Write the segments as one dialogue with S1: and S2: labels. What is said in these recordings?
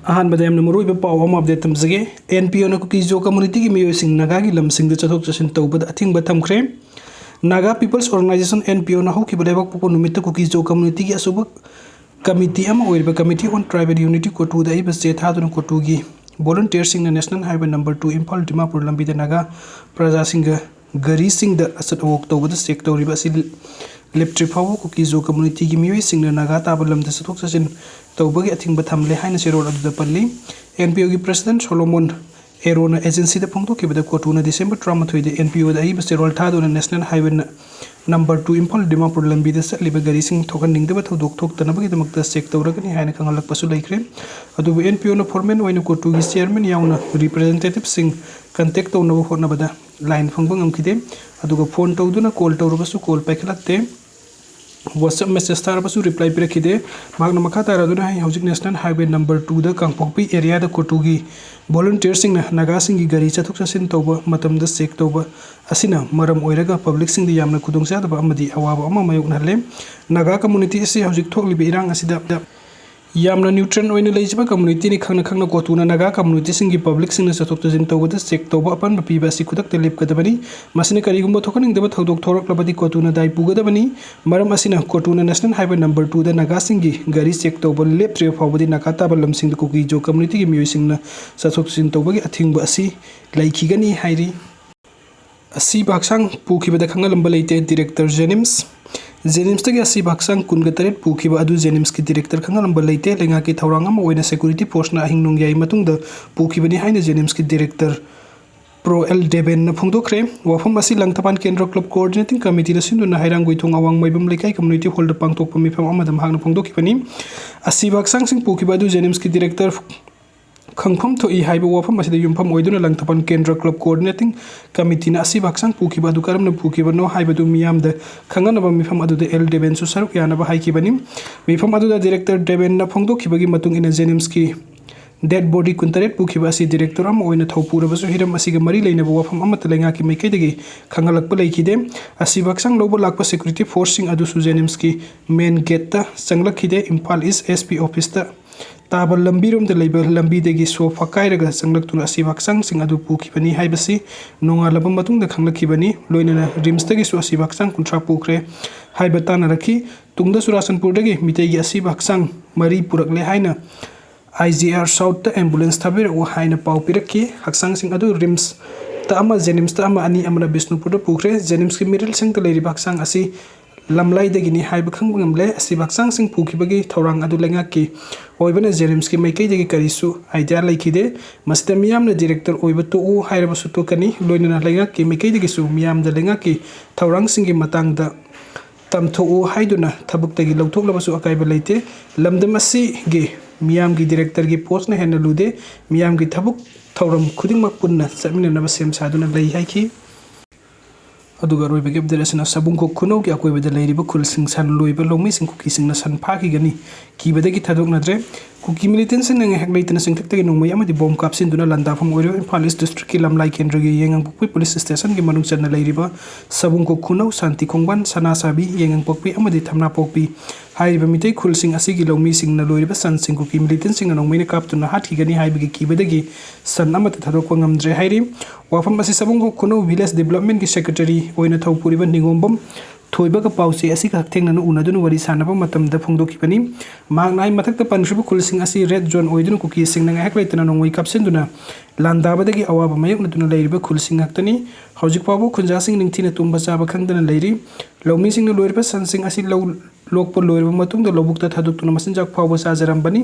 S1: अहान बदायम नमरोई बे पाव हम अपडेट तमजगे एनपीओ न कुकी जो कम्युनिटी की मियो सिंग नागा की लमसिंग द चथोक चसिन तौबद अथिंग थमख्रे नागा पीपल्स ऑर्गेनाइजेशन एनपीओ न होकी बलेबक पोको नुमित कुकी जो कम्युनिटी की असुब कमिटी अम ओइबा committee on tribal unity COTU द इब से थादुन कोटू की वॉलंटियर सिंग national highway number 2 Imphal Dimapur लंबी द नागा प्रजा सिंग गरी सिंग द असत वोक तौबद चेक तौरिबा सि लेप्ट्री फाव कुकी जो कम्युनिटी की मियो सिंग नागा ताबलम द चथोक चसिन तौबगी अथिंग थमले हाइन सेरोड अदुदा पल्ली एनपीओ की प्रेसिडेंट सोलोमन एरोना एजेंसी द फोंदोकिबदा कोटूना डिसेंबर 13 द एनपीओ द आइब सेरोल थादोना national highway number 2 Imphal Dimapur लंबी द चलिबा गरी सिंग थोकनिंगदबा थौदोक थोकतनबगी दमकता चेक तौरगनी हाइन खंगलकपसु लैख्रे अदुबु एनपीओ न फॉर्मेन ओइना कोटू की चेयरमैन याउना रिप्रेजेंटेटिव सिंग कांटेक्ट तौनबो होनबदा लाइन फंगबा ngamkhide अदुगा फोन तौदुना कॉल तौरबसु कॉल पाइखलाते WhatsApp message तारबसु रिप्लाई पिरखिदे मागना मखा तारादुना हाई हौजिक नेशनल हाईवे नंबर 2 द कांगपोकपी एरिया द कोटुगी वॉलंटियर सिंग नागा सिंग की गरी चथुक चसिन तौबा मतम द चेक तौबा असिना मरम ओइरगा पब्लिक सिंग द यामना खुदोंचादबा अमदि अवाबा अमा मायोगनहले नागा कम्युनिटी से हौजिक थोकलिबे इरांग असिदा यामना न्यूट्रन ओइना लेजिबा कम्युनिटी नि खंगना खंगना कोटुना नागा कम्युनिटी सिंग की पब्लिक सिंग चथुक चसिन तौबा चेक तौबा अपन बपीबा सि खुदक ते लेपकदबनी मसिने करिगुम्बा थोकनिंगदबा थौदोक थोरकलबदी कोटुना दाइ पुगदबनी मरम असिना कोटुना नेशनल हाईवे नंबर 2 द नागा सिंग की गरी चेक तौबा लेप्ट्रे फावबदी नागा ताबलम सिंग द कुकी जो कम्युनिटी की मियो सिंगना चथुक चसिन तौबगी अथिंगबा असि लैखिगनी हाइरी Asiba Hakchang Pukhibada Khanghallamba Leite Director Jnims Jnims tagi Asiba Hakchang kungatret Pukhiba adu Jnims ki Director Khanghallamba Leite lenga ki thorangam oina security force na hingnung yai matungda Pukhibani haina Jnims ki Director Pro L Deben na phongdokre wafam asi langthapan kendra club coordinating committee da sinduna hairang goithong awang maibam lekai community hall da pangtok pamifam amadam hangna phongdokibani Asiba Hakchang sing Pukhiba adu Jnims ki Director खंगफम थोई हाइबा वफम असिदा युमफम ओइदुना लंगथपन केंद्र club coordinating committee ना Asiba Hakchang Pukhibadu करमना पुखिबनो हाइबदु मियामद खंगनबा मिफम अदुदा L डेबेन सु सरुक यानबा हाइकिबनी मिफम अदुदा director डेबेन ना फोंदोखिबगी मतुंग इन जेनिम्स की dead body कुंतरेट पुखिबा असि director अम ओइना थौपुरबसु Hiram असिगा मरी लेनबा वफम अमत लेंगा की मैकैदगी खंगलकप लैखिदे Asiba Hakchang लोबो लाकपा सिक्योरिटी फोर्सिंग अदुसु जेनिम्स की मेन गेट ता संगलखिदे इम्फाल ईस्ट एसपी ऑफिस ता ताबल लंबीरोम द लेबल लंबी देगी सोफा कायरगा संगलक्तुना Asiba Hakchang सिंग अदु पुखिबनी हाइबसी नोंगालबा मतुंग द खंगलखिबनी लोइना रिम्स तगी सु Asiba Hakchang कुंट्रा पुखरे हाइबता नरखी तुंगदा सुरासनपुर दगी मितेगी Asiba Hakchang मरी पुरकले हाइना IGR साउथ द एम्बुलेंस थाबिर ओ हाइना पाउ पिरखी Hakchang सिंग अदु रिम्स ता अमा जेनिम्स ता अमा अनि अमना बिष्णुपुर द पुखरे जेनिम्स की मिडल सिंग द लेरिबा Hakchang असि लमलाई दगिनी हाइब खंगबंगमले Asiba Hakchang सिंग पुखिबगी थौरांग अदु लेंगा की ओइबना जेनिम्स की मैकै दगी करिसु आइडिया लैखिदे मस्ता मियामना डायरेक्टर ओइब तो ओ हाइरबसु तो कनी लोइना लेंगा की मैकै दगी सु मियाम द लेंगा की थौरांग सिंग की मतंग द तमथो ओ हाइदुना थबुक तगी लौथोकलबसु अकाइब लेते लमदम असि गे मियाम की डायरेक्टर की पोस्ट ने हेन लुदे मियाम की थबुक थौरम खुदिंगमक पुन्ना चमिननबा सेम सादुना लै हाइखि अदुगा रोइबगे अपडेट सबुंखो खुनौ की अकोइबदा लैरिबा खुलसिंग सान लोइबा लोंमै सिंग कुकी सिंगना सान फाखिगनी कीबदगी थादोकनद्रे कुकी मिलिटेंट सिंग नंग हेक लैतना सिंगथक्तगी नोंमै अमदि बॉम कापसिनदुना लंदाफम ओइरो इम्फाल ईस्ट डिस्ट्रिक्ट की लमलाई केंद्रगी येंगंगपोकपी पुलिस स्टेशन की मनुंग चन्ना लैरिबा सबुंखो खुनौ शांति खोंगबान सनासाबी येंगंगपोकपी अमदि थमनापोकपी हाइरिबा मितै खुलसिंग असिगी लौमी सिंगना लोइरिबा सन सिंग कुकी मिलिटेंट सिंगना नोंमैना कापतुना हाथिगनी हाइबगी कीबदगी सन अमत थादोकपा ngamdre हाइरि वाफम असि सबुंखो खुनौ विलेज डेवलपमेंट की सेक्रेटरी ओइना थौपुरिबा निगोंबम थोइबगा पाउसे असि खथेंगना उनादुन वरी सानबा मतमदा फोंदोखिबनी मागनाय मथक्ता पनश्रब खुलसिंग असि रेड जोन ओइदुन कुकी सिंगना हेक लैतना नोंमै कापसिनदुना लांदाबदगी अवाबा मायोकनदुना लैरिबा खुलसिंग हक्तनी हौजिक पाबो खुंजासिंग निंगथिना तुंबा चाबा खंगदना लैरि लौमी सिंगना लोइरबा सनसिंग असि लोकपो लोइरबा मतुंगदा लोबुकता थादुक्तुना मसिनजाक फावबा चाजरंबनी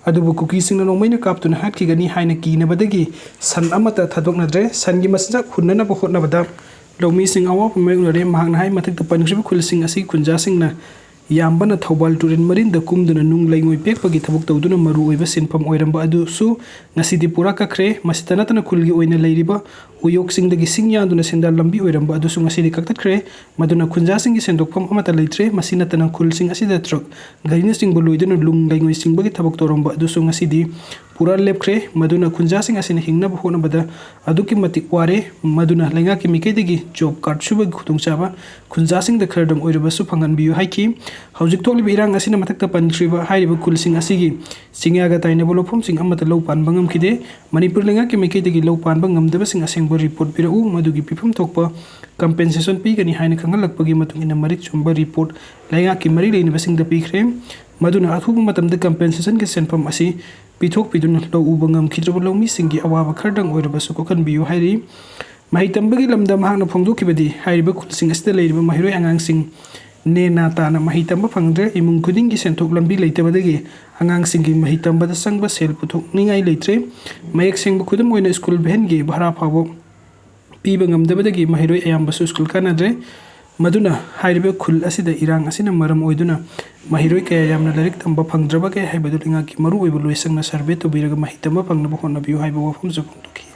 S1: अदुबु कुकी सिंगना नोंमैना कापतुना हाखिगनी हाइना कीनबदगी सन अमता थादोकनद्रे सनगी मसिनजाक हुन्ननबा होतनबदा लौमी सिंग अवाप मेगनरे महांग हाइ मथक्ता पनख्रिबा खुलसिंग असि खुंजासिंगना याम्बना Thoubal टुरेन Marin the कुमदुना नुंग लैंगोय पेकपगी थबुक तौदुना Maru ओइबा सिनफम ओइरंबा अदुसु ngасidi pura kakre masitana tana kulgi oina leiriba uyok singdagi singyaanduna sendal lambi oiramba adusu ngasidi kaktatkhre maduna khunja singi sendokpham amata leitre masina tana khul sing asida truck garina sing buluiduna lung laingoi singbagi thabak toromba adusu ngasidi pura lepkhre maduna khunjasing asina hingnaba honabada aduki matik ware maduna lenga ki mikedegi job card suba khutungchaba khunjasing da khardam oirabasu phanganbiyu haiki hojik thokliba irang asina matakta pantriba hairiba kulsing asigi singyaga taina bolofum sing amata low panba ngamkhide manipur lenga ki mikedegi low panba ngamdaba sing asengba report pirau madugi pifam thokpa compensation pigani haina khangalakpagi matungina marik chumba report lenga ki mari leina basing da pikre maduna athuba matamda compensation ki senpam asi pithok piduna lo ubangam khidraba lomi singi awaba khardang oirabasu ko kanbiyu hairi mahitambagi lamda mahakna phongdokibadi hairiba khulsing asida leiriba mahiroi angangsing nena tana mahitamba phangdre imung khudingi senthok lambi leitabadagi angangsinggi mahitambada sangba sel puthok ningai leitre mayek sengba khudam oina school bengi bhara phabo piba ngamdabadagi mahiroi ayambasu school kanadre maduna hairiba khul asida irang asina maram oiduna mahiroi kaya yamna larik tamba phangdraba kaya haibadu linga ki maru oibu loisangna survey to biraga mahitamba phangnaba honnabiyu haiba wafam japungtoki